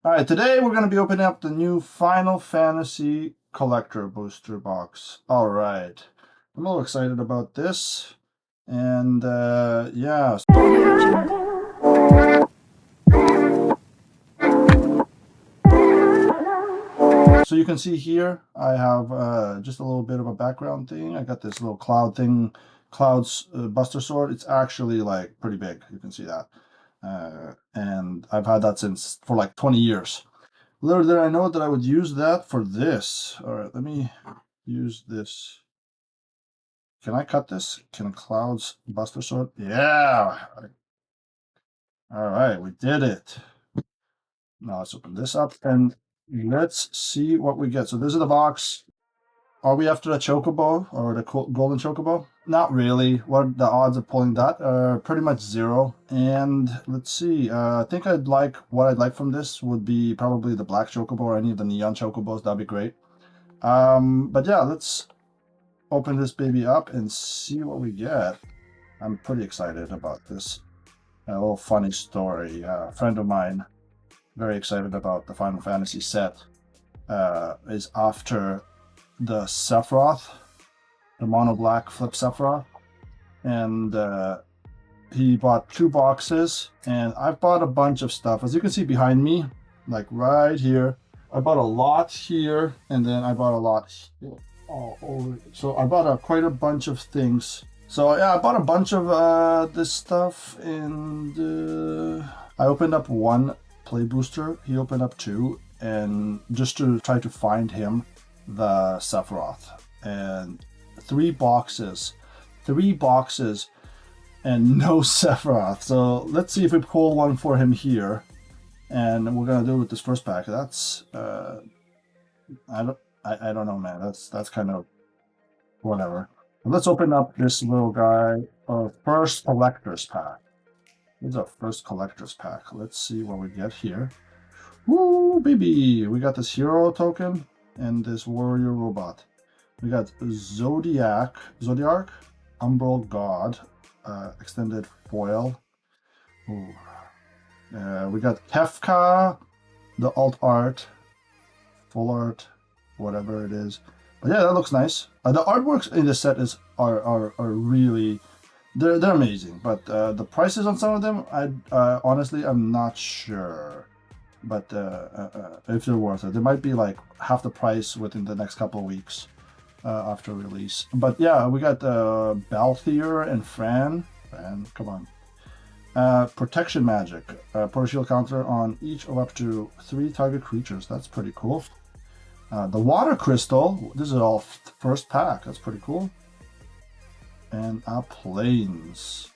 All right, today we're going to be opening up the new Final Fantasy Collector Booster Box. All right, I'm a little excited about this, and yeah. So you can see here, I have just a little bit of a background thing. I got this little cloud thing, Cloud's Buster Sword. It's actually like pretty big. You can see that. And I've had that for like 20 years. Little did I know that I would use that for this. All right, let me use this. Can I cut this? Can Cloud's Buster Sword? Yeah. All right, we did it. Now let's open this up and let's see what we get. So this is the box. Are we after the Chocobo or the Golden Chocobo? Not really. What are the odds of pulling that? Pretty much zero. And let's see. I think what I'd like from this would be probably the Black Chocobo or any of the Neon Chocobos. That'd be great. But yeah, let's open this baby up and see what we get. I'm pretty excited about this. A little funny story. A friend of mine, very excited about the Final Fantasy set, is after the Sephiroth, the mono black flip Sephiroth, and he bought 2 boxes, and I bought a bunch of stuff. As you can see behind me, like right here, I bought a lot here, and then I bought a lot here, all over. So I bought quite a bunch of things. So yeah, I bought a bunch of this stuff, and I opened up 1 play booster. He opened up 2, and just to try to find him the Sephiroth, and 3 boxes and no Sephiroth. So let's see if we pull one for him here, and we're gonna do it with this first pack. That's I don't know, man. That's kind of whatever. Let's open up this little guy. First collector's pack. This is our first collector's pack. Let's see what we get here. Woo, baby! We got this hero token and this warrior robot. We got Zodiac, Umbral God, extended foil. Ooh. We got Kefka, the alt art, full art, whatever it is. But yeah, that looks nice. The artworks in this set are really, they're amazing. But the prices on some of them, honestly, I'm not sure. But if they're worth it, they might be like half the price within the next couple of weeks after release. But yeah, we got Balthier and Fran, come on. Protection magic, put a shield counter on each of up to 3 target creatures. That's pretty cool. The water crystal, this is all first pack. That's pretty cool. And planes.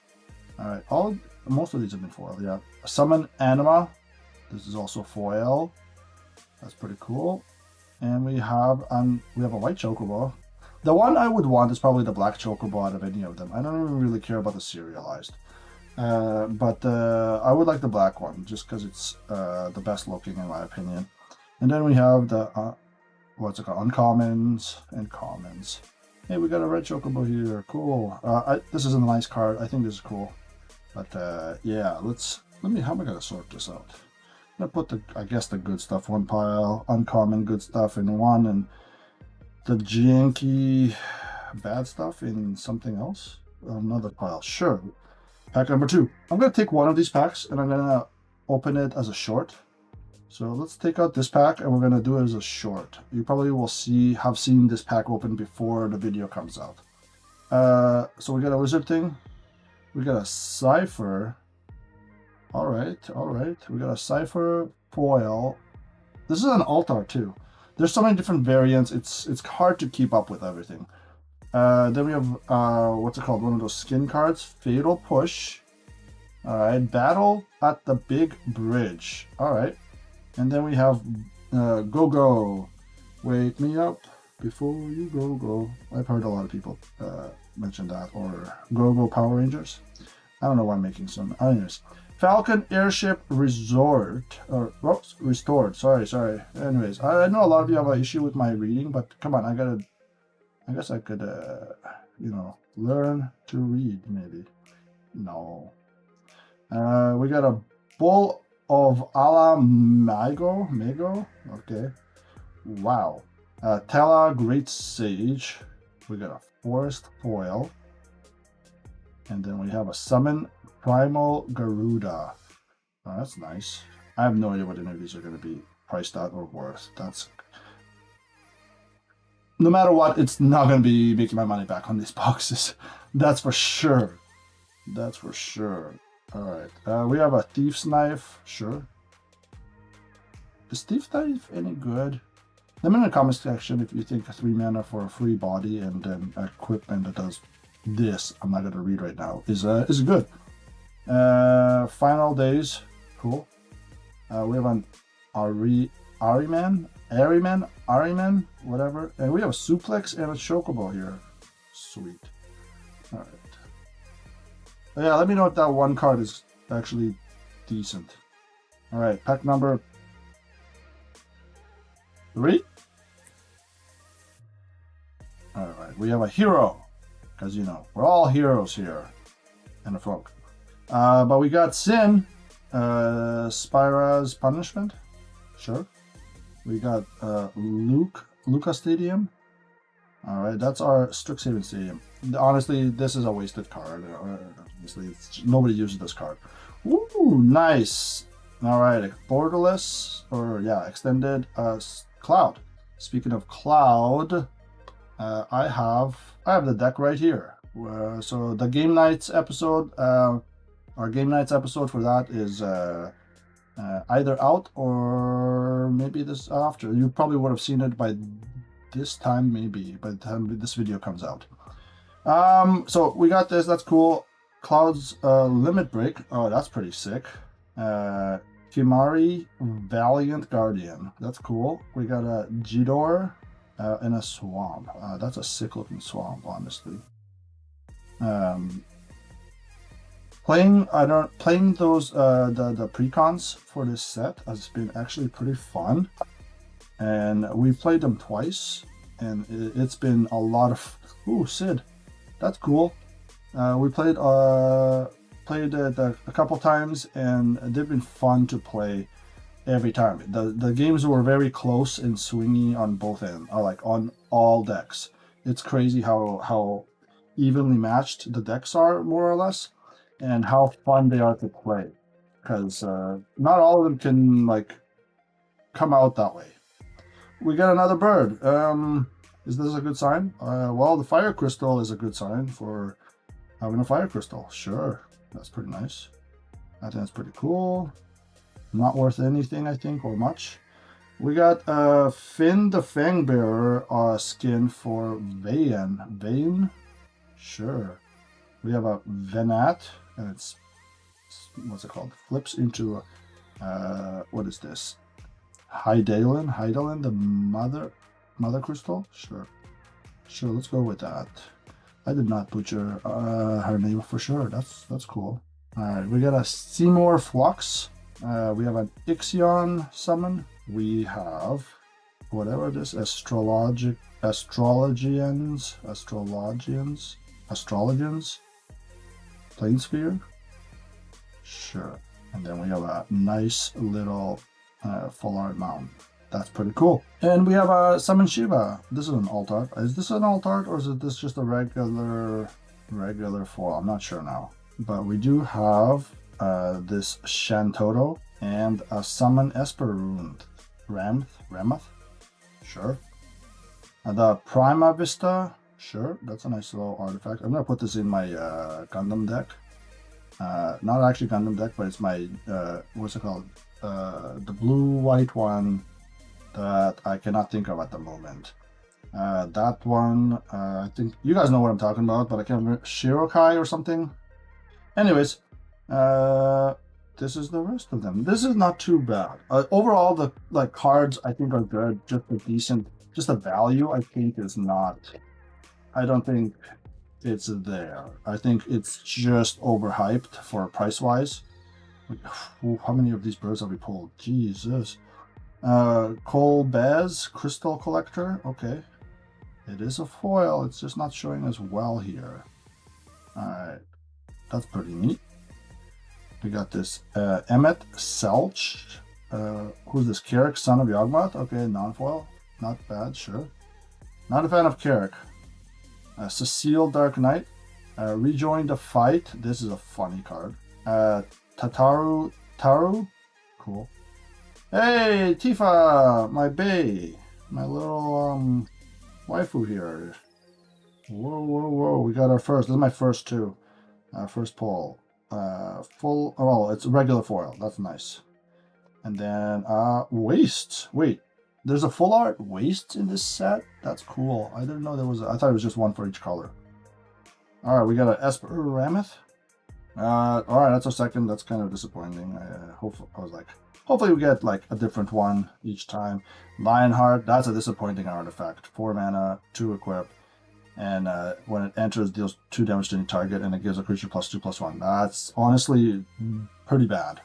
All right, most of these have been foiled. Yeah, summon anima. This is also foil. That's pretty cool. And we have a white chocobo. The one I would want is probably the black chocobo out of any of them. I don't even really care about the serialized. But I would like the black one just because it's the best looking in my opinion. And then we have the what's it called? Uncommons and commons. Hey, we got a red chocobo here. Cool. This is a nice card. I think this is cool. But yeah, how am I gonna sort this out? I'm gonna put I guess the good stuff one pile, uncommon good stuff in one, and the janky bad stuff in something else, another pile. Sure. Pack number 2. I'm gonna take one of these packs and I'm gonna open it as a short. So let's take out this pack and we're gonna do it as a short. You probably will have seen this pack open before the video comes out. So we got a wizard thing. We got a cipher. All right. We got a cipher foil. This is an altar too. There's so many different variants. It's hard to keep up with everything. Then we have what's it called? One of those skin cards. Fatal Push. All right. Battle at the Big Bridge. All right. And then we have Go. Wake me up before you go. I've heard a lot of people mention that. Or Go Power Rangers. I don't know why I'm making some. Anyways. Falcon Airship Restored. Sorry. Anyways, I know a lot of you have an issue with my reading, but come on, I guess I could, learn to read, maybe. No. We got a Bull of Ala Mago. Okay. Wow. Tela Great Sage. We got a Forest Foil. And then we have a Summon Primal Garuda. Oh, that's nice. I have no idea what any of these are going to be priced at or worth. That's... No matter what, it's not going to be making my money back on these boxes. That's for sure. That's for sure. Alright. We have a Thief's Knife. Sure. Is Thief's Knife any good? Let me know in the comment section if you think 3 mana for a free body and then equipment that does this, I'm not going to read right now, is good. Final Days. Cool. We have an Ariman, whatever. And we have a Suplex and a Chocobo here. Sweet. Alright. Yeah, let me know if that one card is actually decent. Alright, pack number 3. Alright, we have a hero. Because, you know, we're all heroes here. And a folk. But we got Sin. Spyra's Punishment. Sure. We got Luca Stadium. Alright, that's our Strixhaven Stadium. Honestly, this is a wasted card. Honestly, nobody uses this card. Ooh, nice. Alright, Borderless, or yeah, Extended Cloud. Speaking of Cloud, I have the deck right here. So the Game Nights episode, our Game Nights episode for that is either out or maybe this after. You probably would have seen it by this time, maybe by the time this video comes out. So we got this. That's cool. Cloud's Limit Break. Oh, that's pretty sick. Kimari Valiant Guardian. That's cool. We got a Jidor in a Swamp. That's a sick looking swamp, honestly. Playing those the precons for this set has been actually pretty fun, and we've played them twice, and it's been a lot of... Ooh, Sid, that's cool. We played it a couple times, and they've been fun to play every time. The games were very close and swingy on both ends, like on all decks. It's crazy how evenly matched the decks are, more or less, and how fun they are to play, because not all of them can like come out that way. We got another bird. Is this a good sign? Well, the fire crystal is a good sign for having a fire crystal. Sure, that's pretty nice. I think that's pretty cool. Not worth anything, I think, or much. We got Finn the Fangbearer skin for Vane. Sure. We have a Venat, and it's, what's it called? Flips into what is this? Hydaelyn, the mother crystal. Sure, let's go with that. I did not butcher her name for sure. That's cool. All right, we got a Seymour Flux. We have an Ixion summon. We have whatever this Astrologians. Planesphere. Sure. And then we have a nice little full art mount. That's pretty cool. And we have a Summon Shiva. This is an alt art. Is this an alt art, or is this just a regular foil? I'm not sure now. But we do have this Shantoto and a Summon Esper Rune. Ramoth? Sure. The Prima Vista. Sure, that's a nice little artifact. I'm gonna put this in my Gundam deck. Not actually Gundam deck, but it's my what's it called? The blue-white one that I cannot think of at the moment. That one, I think you guys know what I'm talking about, but I can't remember. Shirokai or something. Anyways, this is the rest of them. This is not too bad. Overall, the cards I think are good. Just a decent, just the value I think is not. I don't think it's there. I think it's just overhyped for price-wise. How many of these birds have we pulled? Jesus. Cole Bez, Crystal Collector. Okay. It is a foil. It's just not showing as well here. Alright. That's pretty neat. We got this Emmet Selch. Who's this? Carrick, son of Yawgmoth. Okay, non-foil. Not bad, sure. Not a fan of Carrick. Cecile Dark Knight. Rejoin the Fight. This is a funny card. Taru. Cool. Hey, Tifa, my bae. My little waifu here. Whoa. We got our first. This is my first too. First pull. Full. Oh, it's regular foil. That's nice. And then waste. Wait, there's a full art waste in this set. That's cool. I didn't know there was. I thought it was just one for each color. All right, we got an Esper Rameth. All right, that's our second. That's kind of disappointing. Hopefully we get like a different one each time. Lionheart. That's a disappointing artifact. 4 mana, 2 equip. And when it enters, deals 2 damage to any target, and it gives a creature +2/+1. That's honestly pretty bad.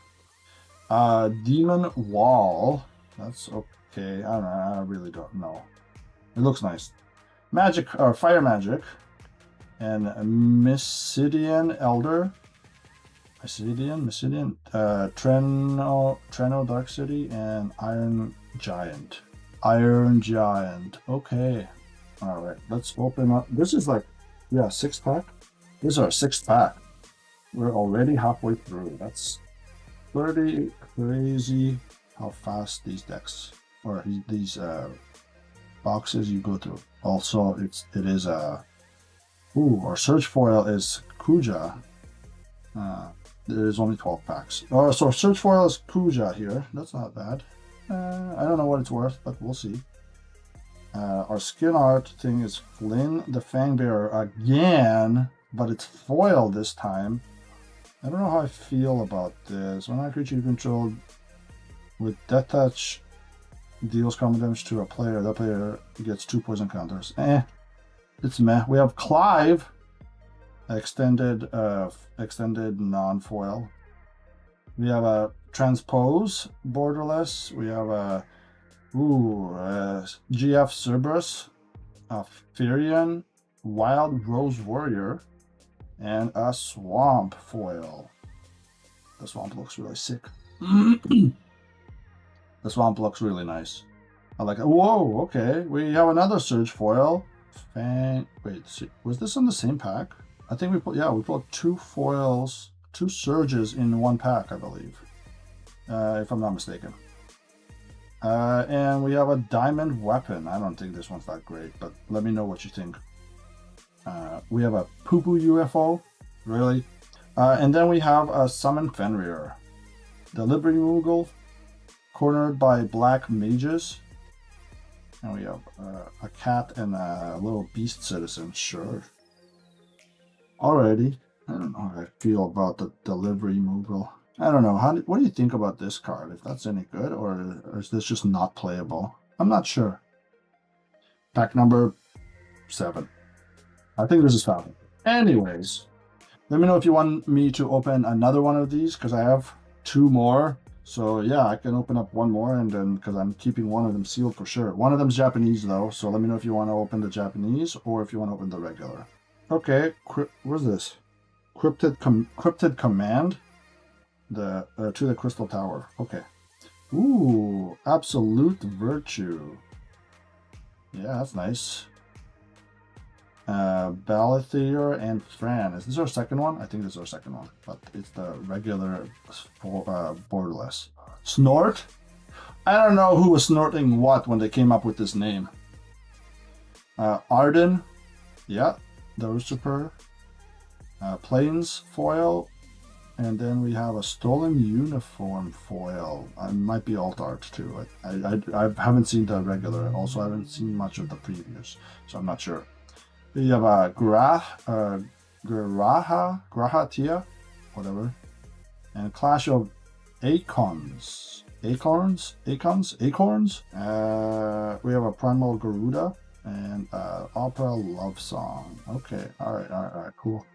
Demon Wall. That's okay. I don't know. I really don't know. It looks nice. Magic or fire magic, and Mysidian Elder. Mysidian. Treno Dark City, and Iron Giant. Okay. All right, let's open up. This is like, yeah, 6-pack. This is our 6th pack. We're already halfway through. That's pretty crazy how fast these decks or these boxes you go through. Also, it is our search foil is Kuja. There is only 12 packs. So search foil is Kuja here. That's not bad. I don't know what it's worth, but we'll see. Our skin art thing is Flynn the Fangbearer again, but it's foil this time. I don't know how I feel about this. When a creature you control with Death Touch deals combat damage to a player, that player gets 2 poison counters. It's meh. We have Clive, extended non-foil. We have a Transpose, borderless. We have a GF Cerberus, a Firion, Wild Rose Warrior, and a Swamp foil. The Swamp looks really sick. The Swamp looks really nice. I like it. Whoa, okay. We have another Surge foil. Wait, was this in the same pack? I think we put 2 foils, 2 Surges in 1 pack, I believe. If I'm not mistaken. And we have a Diamond Weapon. I don't think this one's that great, but let me know what you think. We have a Poo-Poo UFO, really. And then we have a Summon Fenrir. The Liberty Moogle, cornered by Black Mages. And we have a cat and a little beast citizen, sure. Alrighty. I don't know how I feel about the Delivery Moogle. I don't know. What do you think about this card? If that's any good, or is this just not playable? I'm not sure. Pack number 7. I think this is fine. Anyways, let me know if you want me to open another one of these, because I have 2 more. So yeah, I can open up 1 more, and then because I'm keeping one of them sealed for sure. One of them's Japanese though, so let me know if you want to open the Japanese or if you want to open the regular. Okay, what's this? Cryptid Command. To the Crystal Tower. Okay. Ooh, Absolute Virtue. Yeah, that's nice. Balathier and Fran. Is this our second one? I think this is our second one, but it's the regular borderless. Snort? I don't know who was snorting what when they came up with this name. Arden. Yeah, the Usurper. Plains foil. And then we have a Stolen Uniform foil. It might be alt art too. I haven't seen the regular. Also, I haven't seen much of the previews, so I'm not sure. We have a Grahatia, whatever, and Clash of Acorns. We have a Primal Garuda and Opera Love Song. Okay, all right, cool.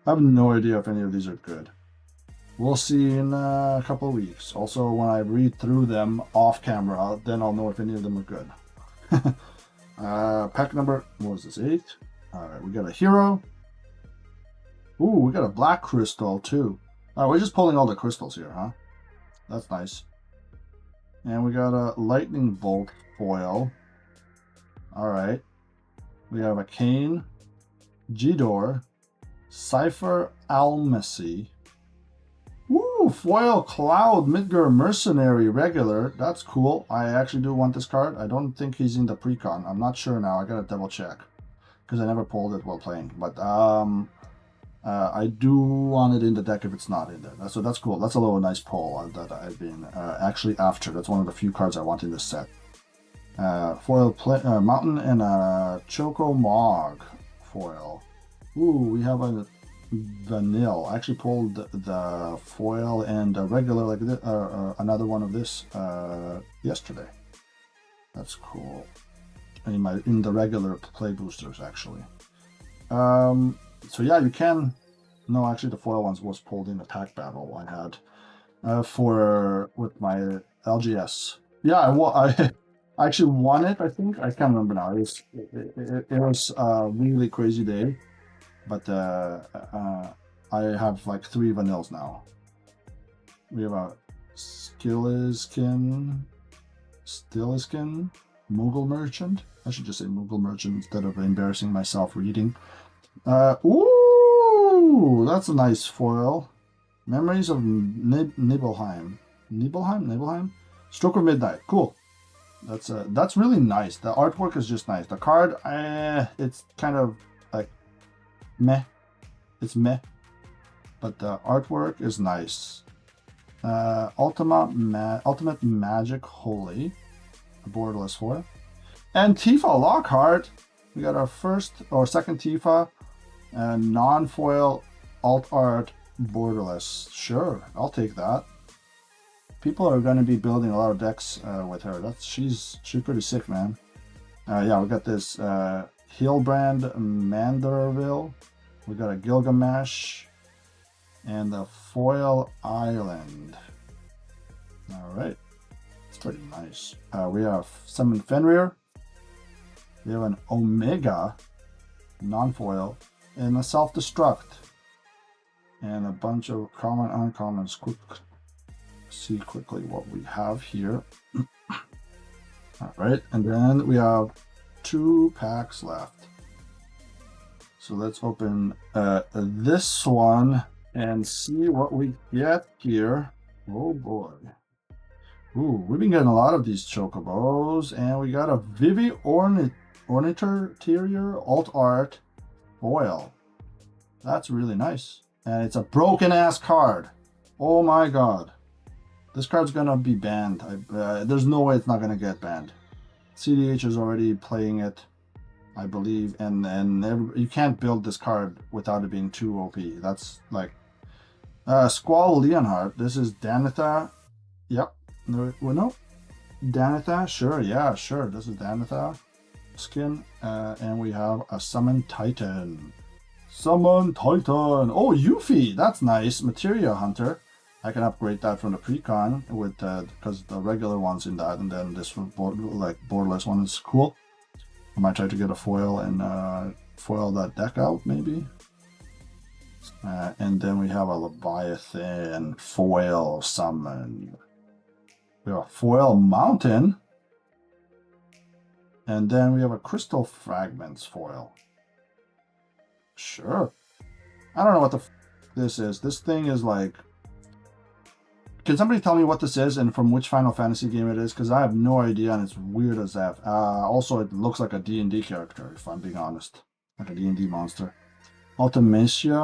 I have no idea if any of these are good. We'll see in a couple of weeks. Also, when I read through them off camera, then I'll know if any of them are good. Pack number, what was this, 8? Alright, we got a hero. Ooh, we got a Black Crystal too. Oh, we're just pulling all the crystals here, huh? That's nice. And we got a lightning bolt foil. All right. We have a Kane, G-Door, Cypher Almacy. Woo! Foil Cloud Midgar Mercenary regular. That's cool. I actually do want this card. I don't think he's in the precon. I'm not sure now. I gotta double check because I never pulled it while playing. But I do want it in the deck if it's not in there. So that's cool. That's a little nice pull that I've been actually after. That's one of the few cards I want in this set. Foil Mountain and a Choco Mog foil. Ooh, we have a vanilla. I actually pulled the foil and a regular like this, another one of this yesterday. That's cool. In the regular play boosters actually. So yeah, you can. No, actually, the foil ones was pulled in the pack battle I had with my LGS. Yeah, I actually won it. I think I can't remember now. It was a really crazy day, but I have like 3 vanillas now. We have a Stiliskin, Moogle Merchant. I should just say Moogle Merchant instead of embarrassing myself reading. Ooh, that's a nice foil. Memories of Nibelheim. Nibelheim? Stroke of Midnight. Cool. That's really nice. The artwork is just nice. The card, it's kind of like meh. It's meh. But the artwork is nice. Ultimate Magic Holy. A borderless foil. And Tifa Lockhart. We got our first or second Tifa. Non-foil alt art borderless. Sure, I'll take that. People are going to be building a lot of decks with her. She's pretty sick, man. Yeah, we got this Hillbrand Manderville. We got a Gilgamesh and the Foil Island. All right, it's pretty nice. We have Summon Fenrir. We have an Omega non-foil and a self-destruct and a bunch of common uncommons. See quickly what we have here. All right, and then we have 2 packs left. So let's open this one and see what we get here. Oh boy. Ooh, we've been getting a lot of these chocobos, and we got a Vivi Ornithurier alt art foil. That's really nice. And it's a broken ass card. Oh my god. This card's gonna be banned. There's no way it's not gonna get banned. CDH is already playing it, I believe, and you can't build this card without it being too OP. That's like Squall Leonhardt. This is Danitha. Yep. No. Danitha. Sure. Yeah. Sure. This is Danitha skin, and we have a Summon Titan. Summon Titan. Oh, Yuffie. That's nice. Materia Hunter. I can upgrade that from the precon with because the regular one's in that, and then this borderless one is cool. I might try to get a foil and foil that deck out maybe. And then we have a Leviathan foil summon. We have a foil mountain. And then we have a crystal fragments foil. Sure. I don't know what this is. This thing is like... Can somebody tell me what this is and from which Final Fantasy game it is? Because I have no idea and it's weird as F. Also, it looks like a D&D character, if I'm being honest. Like a D&D monster. Ultimatia,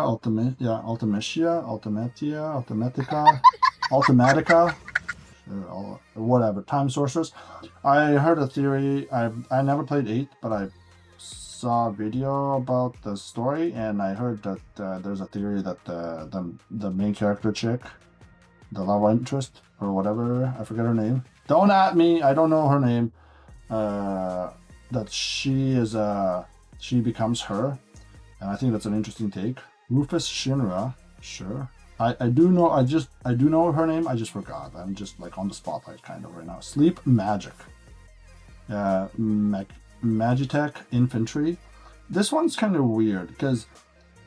Ultimatica, whatever. Time Sorcerers. I heard a theory. I never played 8, but I saw a video about the story, and I heard that there's a theory that the main character chick, the love interest or whatever, I forget her name. Don't at me. I don't know her name. That she becomes her. And I think that's an interesting take. Rufus Shinra, sure. I do know her name. I just forgot. I'm just like on the spotlight kind of right now. Sleep Magic. Magitech Infantry. This one's kind of weird because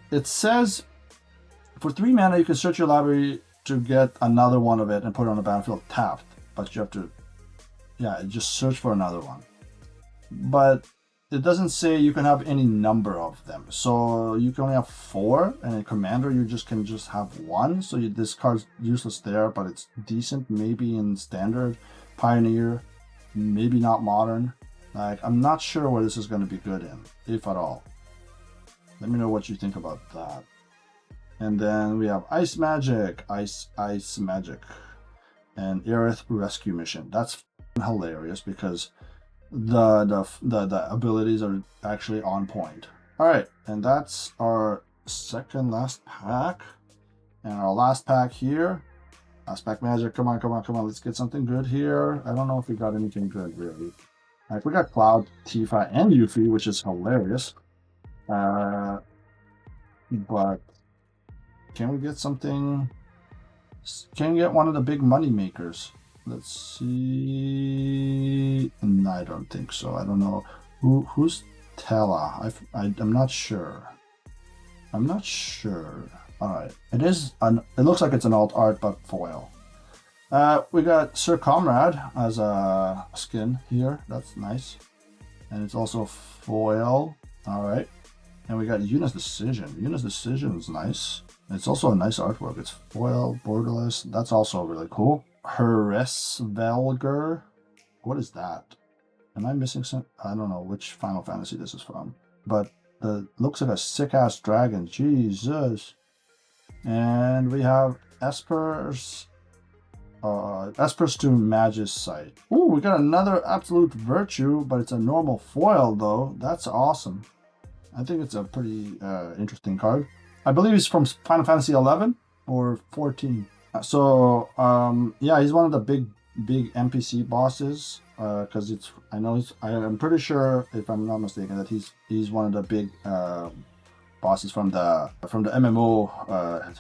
it says For 3 mana, you can search your library to get another one of it and put it on the battlefield tapped. But you have to, yeah, just search for another one. But it doesn't say you can have any number of them. So you can only have 4, and in Commander you can just have 1. So this card's useless there, but it's decent maybe in Standard, Pioneer, maybe not Modern. Like, I'm not sure where this is going to be good in, if at all. Let me know what you think about that. And then we have Ice Magic, Ice Magic, and Aerith Rescue Mission. That's hilarious because the abilities are actually on point. All right, and that's our second last pack, and our last pack here. Last pack Magic. Come on, come on, come on. Let's get something good here. I don't know if we got anything good really. Like, we got Cloud, Tifa, and Yuffie, which is hilarious. But can we get something? Can we get one of the big money makers? Let's see. No, I don't think so. I don't know who's Tella. I'm not sure. I'm not sure. All right, it is. It looks like it's an alt art, but foil. We got Sir Comrade as a skin here. That's nice, and it's also foil. All right, and we got Yuna's Decision. Yuna's Decision is nice. It's also a nice artwork. It's foil, borderless. That's also really cool. Hresvelger. What is that? Am I missing some? I don't know which Final Fantasy this is from. But the looks like a sick-ass dragon. Jesus. And we have Esper's to Magus Sight. Ooh, we got another Absolute Virtue, but it's a normal foil though. That's awesome. I think it's a pretty interesting card. I believe he's from Final Fantasy 11 or 14. So yeah, he's one of the big NPC bosses. Because I'm pretty sure, if I'm not mistaken, that he's one of the big bosses from the MMO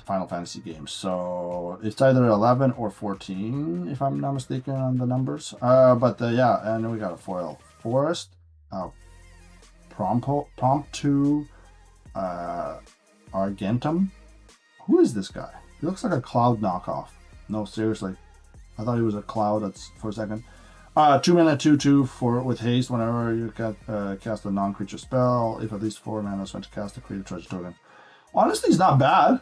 Final Fantasy games. So it's either 11 or 14, if I'm not mistaken on the numbers. Yeah, and we got a foil Forest, Promptu, Argentum. Who is this guy? He looks like a Cloud knockoff. No, seriously. I thought he was a Cloud for a second. 2 mana 2/2 with haste. Whenever you cast a non-creature spell, if at least 4 mana is spent to cast a creature treasure token. Honestly, he's not bad.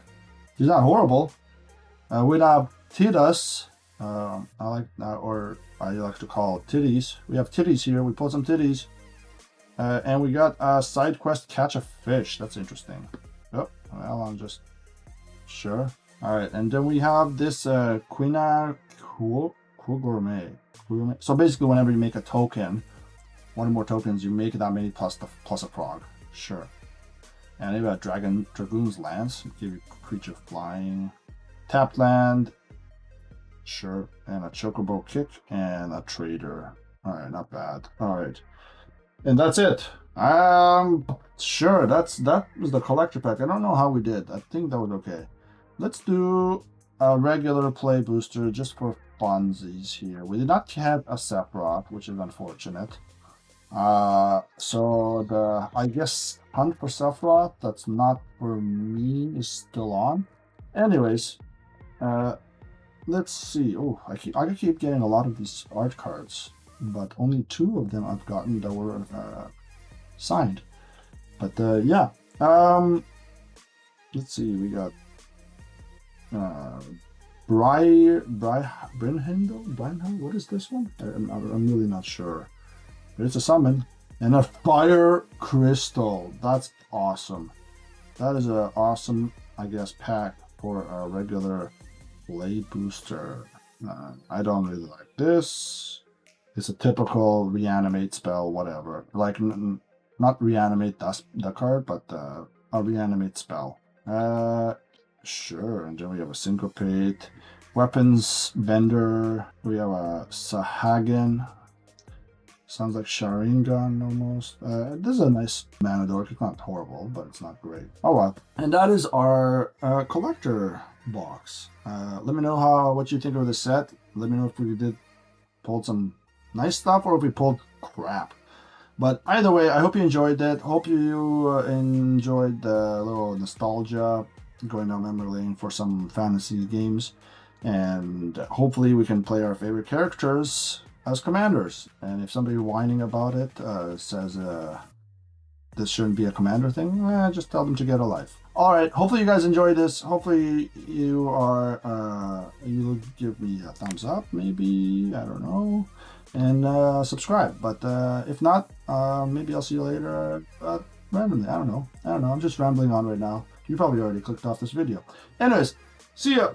He's not horrible. We have Tidus. I like to call titties. We have titties here. We pulled some titties. And we got a side quest, Catch a Fish. That's interesting. Oh, well, I'm just sure. All right, and then we have this Quina Gourmet. So basically, whenever you make a token, one or more tokens, you make that many plus a frog. Sure. And then we got Dragoon's Lance. Give you creature flying. Tapped land. Sure. And a Chocobo Kick and a Trader. All right, not bad. All right. And that's it. Sure, that was the collector pack. I don't know how we did. I think that was okay. Let's do a regular play booster just for funsies here. We did not have a Sephiroth, which is unfortunate. So I guess hunt for Sephiroth, that's not for me, is still on. Anyways, let's see. Oh, I keep getting a lot of these art cards, but only 2 of them I've gotten that were signed. But yeah, let's see. We got Brynhild? What is this one? I'm really not sure. But it's a summon. And a Fire Crystal. That's awesome. That is an awesome, I guess, pack for a regular play booster. I don't really like this. It's a typical reanimate spell, whatever. Like, not reanimate the card, but a reanimate spell. Sure, and then we have a Syncopate, Weapons Vendor, we have a Sahagin, sounds like Sharingan almost. This is a nice mana dork, it's not horrible, but it's not great. Oh well. And that is our collector box. Let me know what you think of the set. Let me know if we pulled some nice stuff or if we pulled crap. But either way, I hope you enjoyed that. Hope you enjoyed the little nostalgia going down memory lane for some fantasy games, and hopefully we can play our favorite characters as commanders. And if somebody whining about it says this shouldn't be a commander thing, just tell them to get a life. All right, hopefully you guys enjoy this. Hopefully you'll give me a thumbs up, maybe, I don't know, and subscribe. But if not, maybe I'll see you later randomly. I don't know. I'm just rambling on right now. You probably already clicked off this video. Anyways, see ya.